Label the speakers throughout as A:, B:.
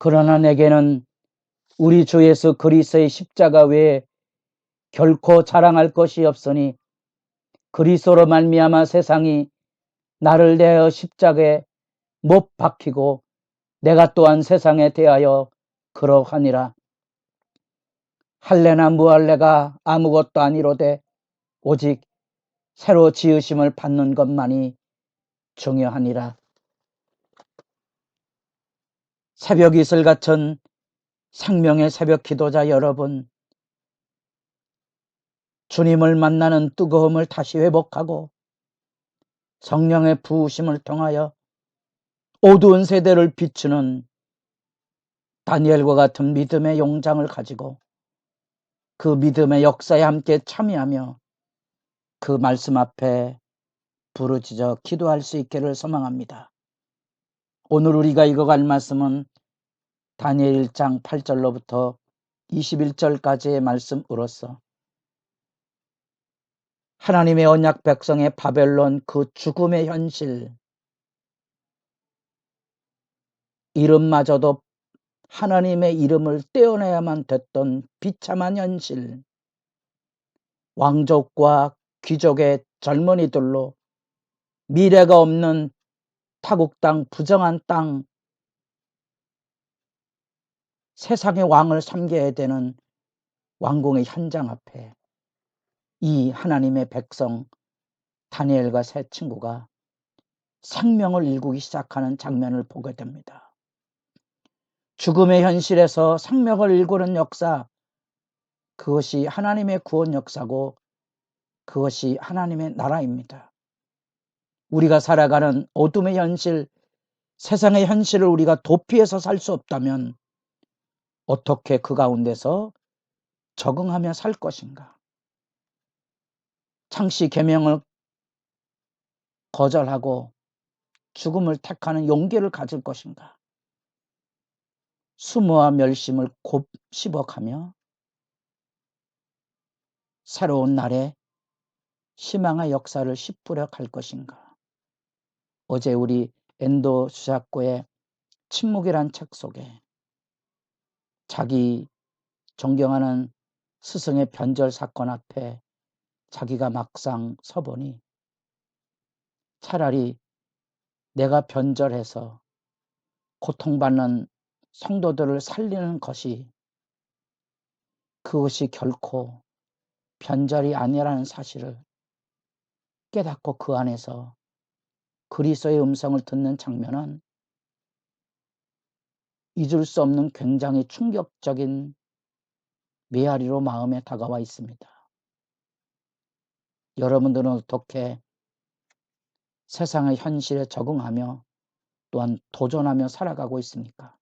A: 그러나 내게는 우리 주 예수 그리스도의 십자가 외에 결코 자랑할 것이 없으니 그리스도로 말미암아 세상이 나를 대하여 십자가에 못 박히고 내가 또한 세상에 대하여 그러하니라. 할례나 무할례가 아무것도 아니로되 오직 새로 지으심을 받는 것만이 중요하니라. 새벽 이슬 같은 생명의 새벽 기도자 여러분, 주님을 만나는 뜨거움을 다시 회복하고 성령의 부으심을 통하여 어두운 세대를 비추는 다니엘과 같은 믿음의 용장을 가지고 그 믿음의 역사에 함께 참여하며 그 말씀 앞에 부르짖어 기도할 수 있기를 소망합니다. 오늘 우리가 읽어갈 말씀은 다니엘 1장 8절로부터 21절까지의 말씀으로서 하나님의 언약 백성의 바벨론 그 죽음의 현실, 이름마저도 하나님의 이름을 떼어내야만 됐던 비참한 현실, 왕족과 귀족의 젊은이들로 미래가 없는 타국 땅, 부정한 땅, 세상의 왕을 섬겨야 되는 왕궁의 현장 앞에 이 하나님의 백성 다니엘과 세 친구가 생명을 일구기 시작하는 장면을 보게 됩니다. 죽음의 현실에서 생명을 일구는 역사, 그것이 하나님의 구원 역사고 그것이 하나님의 나라입니다. 우리가 살아가는 어둠의 현실, 세상의 현실을 우리가 도피해서 살 수 없다면 어떻게 그 가운데서 적응하며 살 것인가? 창시 계명을 거절하고 죽음을 택하는 용기를 가질 것인가? 수모와 멸심을 곱씹어가며 새로운 날에 희망의 역사를 씹으려 갈 것인가? 어제 우리 엔도 수사코의 침묵이란 책 속에 자기 존경하는 스승의 변절 사건 앞에 자기가 막상 서보니 차라리 내가 변절해서 고통받는 성도들을 살리는 것이 그것이 결코 변절이 아니라는 사실을 깨닫고 그 안에서 그리스도의 음성을 듣는 장면은 잊을 수 없는 굉장히 충격적인 메아리로 마음에 다가와 있습니다. 여러분들은 어떻게 세상의 현실에 적응하며 또한 도전하며 살아가고 있습니까?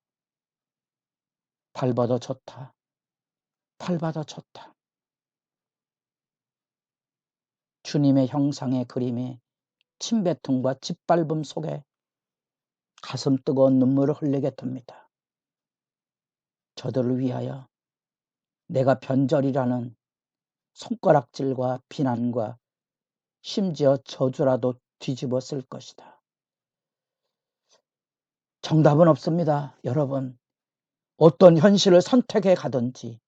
A: 밟아도 좋다. 밟아도 좋다. 주님의 형상의 그림이 침뱉음과 짓밟음 속에 가슴 뜨거운 눈물을 흘리게 됩니다. 저들을 위하여 내가 변절이라는 손가락질과 비난과 심지어 저주라도 뒤집어 쓸 것이다. 정답은 없습니다. 여러분, 어떤 현실을 선택해 가든지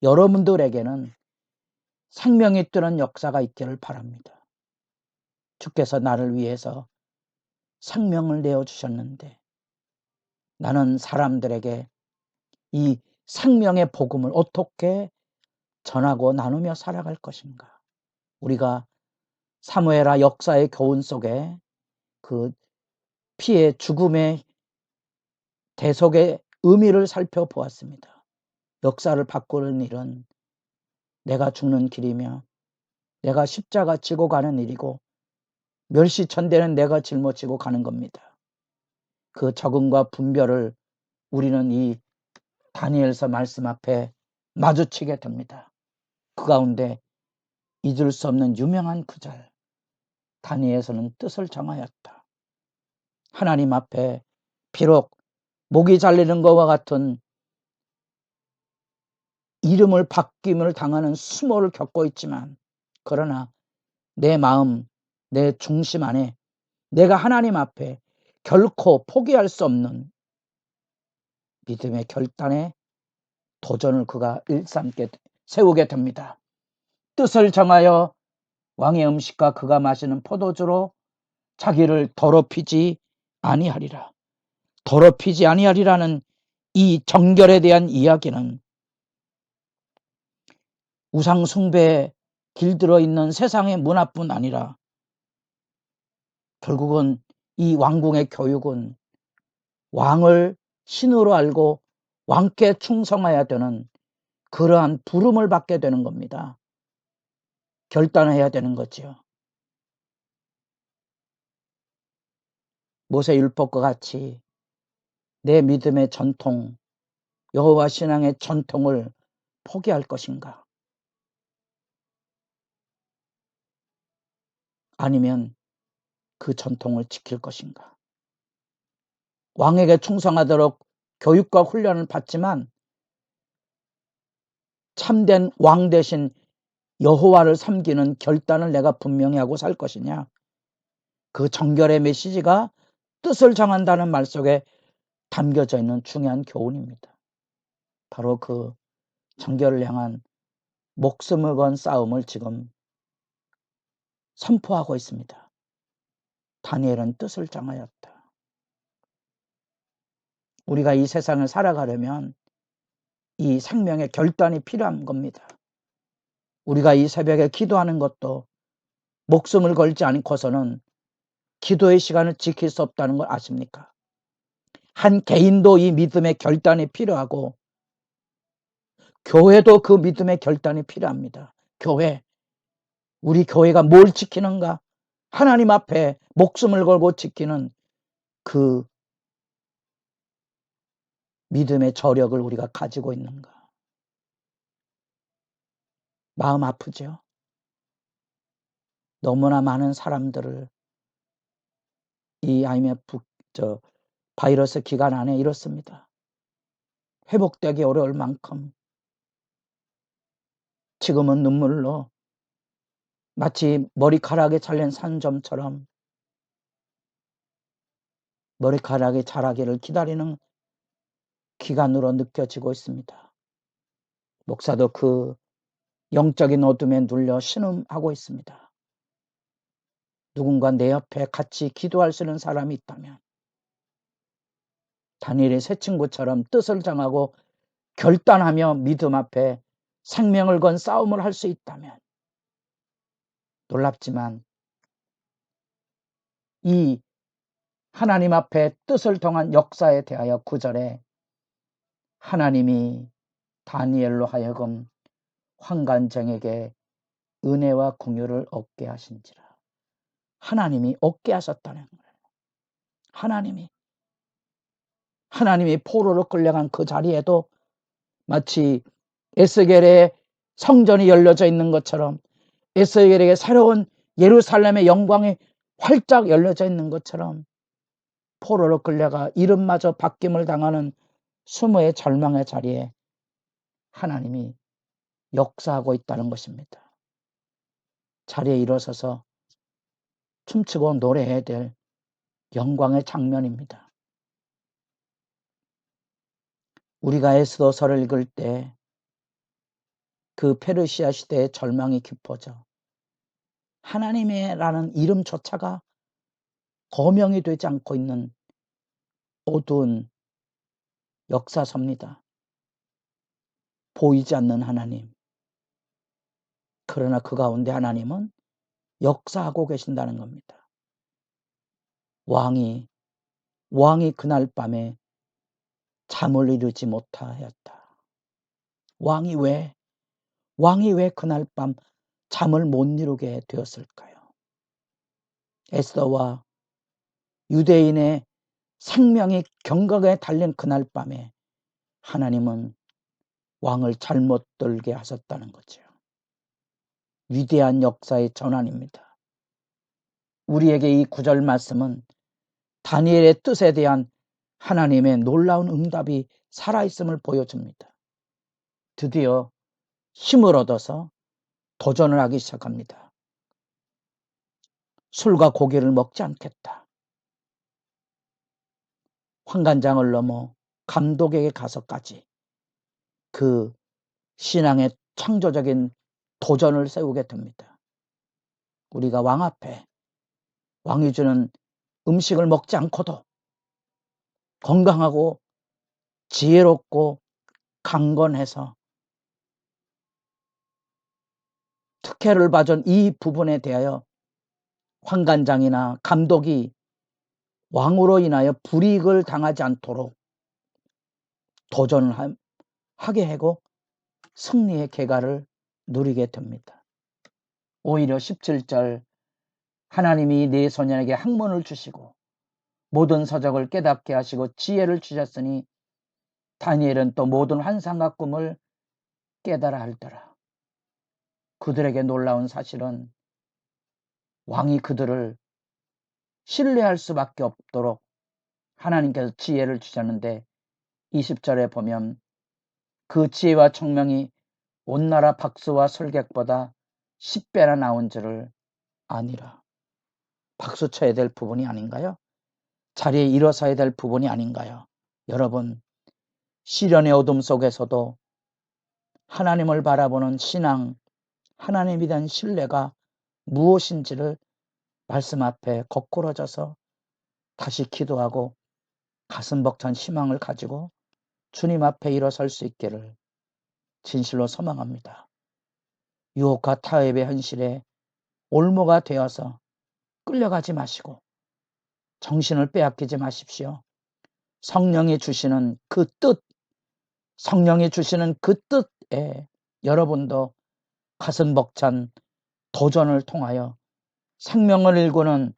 A: 여러분들에게는 생명이 뜨는 역사가 있기를 바랍니다. 주께서 나를 위해서 생명을 내어주셨는데 나는 사람들에게 이 생명의 복음을 어떻게 전하고 나누며 살아갈 것인가? 우리가 사무엘하 역사의 교훈 속에 그 피의 죽음의 대속의 의미를 살펴보았습니다. 역사를 바꾸는 일은 내가 죽는 길이며 내가 십자가 지고 가는 일이고 멸시천대는 내가 짊어지고 가는 겁니다. 그 적응과 분별을 우리는 이 다니엘서 말씀 앞에 마주치게 됩니다. 그 가운데 잊을 수 없는 유명한 구절, 다니엘서는 뜻을 정하였다. 하나님 앞에 비록 목이 잘리는 것과 같은 이름을 바뀜을 당하는 수모를 겪고 있지만 그러나 내 마음, 내 중심 안에 내가 하나님 앞에 결코 포기할 수 없는 믿음의 결단에 도전을 그가 세우게 됩니다. 뜻을 정하여 왕의 음식과 그가 마시는 포도주로 자기를 더럽히지 아니하리라. 더럽히지 아니하리라는 이 정결에 대한 이야기는 우상 숭배에 길들어 있는 세상의 문화뿐 아니라 결국은 이 왕궁의 교육은 왕을 신으로 알고 왕께 충성해야 되는 그러한 부름을 받게 되는 겁니다. 결단해야 되는 거지요. 모세율법과 같이 내 믿음의 전통, 여호와 신앙의 전통을 포기할 것인가? 아니면 그 전통을 지킬 것인가? 왕에게 충성하도록 교육과 훈련을 받지만 참된 왕 대신 여호와를 섬기는 결단을 내가 분명히 하고 살 것이냐? 그 정결의 메시지가 뜻을 정한다는 말 속에 담겨져 있는 중요한 교훈입니다. 바로 그 정결을 향한 목숨을 건 싸움을 지금 선포하고 있습니다. 다니엘은 뜻을 정하였다. 우리가 이 세상을 살아가려면 이 생명의 결단이 필요한 겁니다. 우리가 이 새벽에 기도하는 것도 목숨을 걸지 않고서는 기도의 시간을 지킬 수 없다는 걸 아십니까? 한 개인도 이 믿음의 결단이 필요하고 교회도 그 믿음의 결단이 필요합니다. 우리 교회가 뭘 지키는가? 하나님 앞에 목숨을 걸고 지키는 그 믿음의 저력을 우리가 가지고 있는가? 마음 아프죠? 너무나 많은 사람들을 이 IMF 바이러스 기간 안에 이렇습니다. 회복되기 어려울 만큼 지금은 눈물로 마치 머리카락에 잘린 산점처럼 머리카락이 자라기를 기다리는 기간으로 느껴지고 있습니다. 목사도 그 영적인 어둠에 눌려 신음하고 있습니다. 누군가 내 옆에 같이 기도할 수 있는 사람이 있다면 다니엘의 새 친구처럼 뜻을 정하고 결단하며 믿음 앞에 생명을 건 싸움을 할 수 있다면 놀랍지만 이 하나님 앞에 뜻을 통한 역사에 대하여 9절에 하나님이 다니엘로 하여금 환관정에게 은혜와 공유를 얻게 하신지라. 하나님이 얻게 하셨다는 거예요. 하나님이 포로로 끌려간 그 자리에도 마치 에스겔의 성전이 열려져 있는 것처럼 에스겔에게 새로운 예루살렘의 영광이 활짝 열려져 있는 것처럼 포로로 끌려가 이름마저 바뀜을 당하는 수모의 절망의 자리에 하나님이 역사하고 있다는 것입니다. 자리에 일어서서 춤추고 노래해야 될 영광의 장면입니다. 우리가 에스더서를 읽을 때 그 페르시아 시대의 절망이 깊어져 하나님이라는 이름조차가 거명이 되지 않고 있는 어두운 역사서입니다. 보이지 않는 하나님. 그러나 그 가운데 하나님은 역사하고 계신다는 겁니다. 왕이 그날 밤에 잠을 이루지 못하였다. 왕이 왜 그날 밤 잠을 못 이루게 되었을까요? 에스더와 유대인의 생명이 경각에 달린 그날 밤에 하나님은 왕을 잘못 들게 하셨다는 거죠. 위대한 역사의 전환입니다. 우리에게 이 9절 말씀은 다니엘의 뜻에 대한 하나님의 놀라운 응답이 살아있음을 보여줍니다. 드디어 힘을 얻어서 도전을 하기 시작합니다. 술과 고기를 먹지 않겠다. 환관장을 넘어 감독에게 가서까지 그 신앙의 창조적인 도전을 세우게 됩니다. 우리가 왕 앞에 왕이 주는 음식을 먹지 않고도 건강하고 지혜롭고 강건해서 특혜를 받은 이 부분에 대하여 환관장이나 감독이 왕으로 인하여 불이익을 당하지 않도록 도전을 하게 하고 승리의 계가를 누리게 됩니다. 오히려 17절 하나님이 네 소년에게 학문을 주시고 모든 서적을 깨닫게 하시고 지혜를 주셨으니 다니엘은 또 모든 환상과 꿈을 깨달아 알더라. 그들에게 놀라운 사실은 왕이 그들을 신뢰할 수밖에 없도록 하나님께서 지혜를 주셨는데 20절에 보면 그 지혜와 총명이 온 나라 박수와 설객보다 10배나 나온 줄을 아니라. 박수 쳐야 될 부분이 아닌가요? 자리에 일어서야 될 부분이 아닌가요? 여러분, 시련의 어둠 속에서도 하나님을 바라보는 신앙, 하나님에 대한 신뢰가 무엇인지를 말씀 앞에 거꾸러져서 다시 기도하고 가슴 벅찬 희망을 가지고 주님 앞에 일어설 수 있기를 진실로 소망합니다. 유혹과 타협의 현실에 올무가 되어서 끌려가지 마시고 정신을 빼앗기지 마십시오. 성령이 주시는 그 뜻, 성령이 주시는 그 뜻에 여러분도 가슴 벅찬 도전을 통하여 생명을 일구는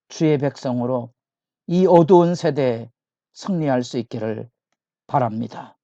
A: 주의 백성으로 이 어두운 세대에 승리할 수 있기를 바랍니다.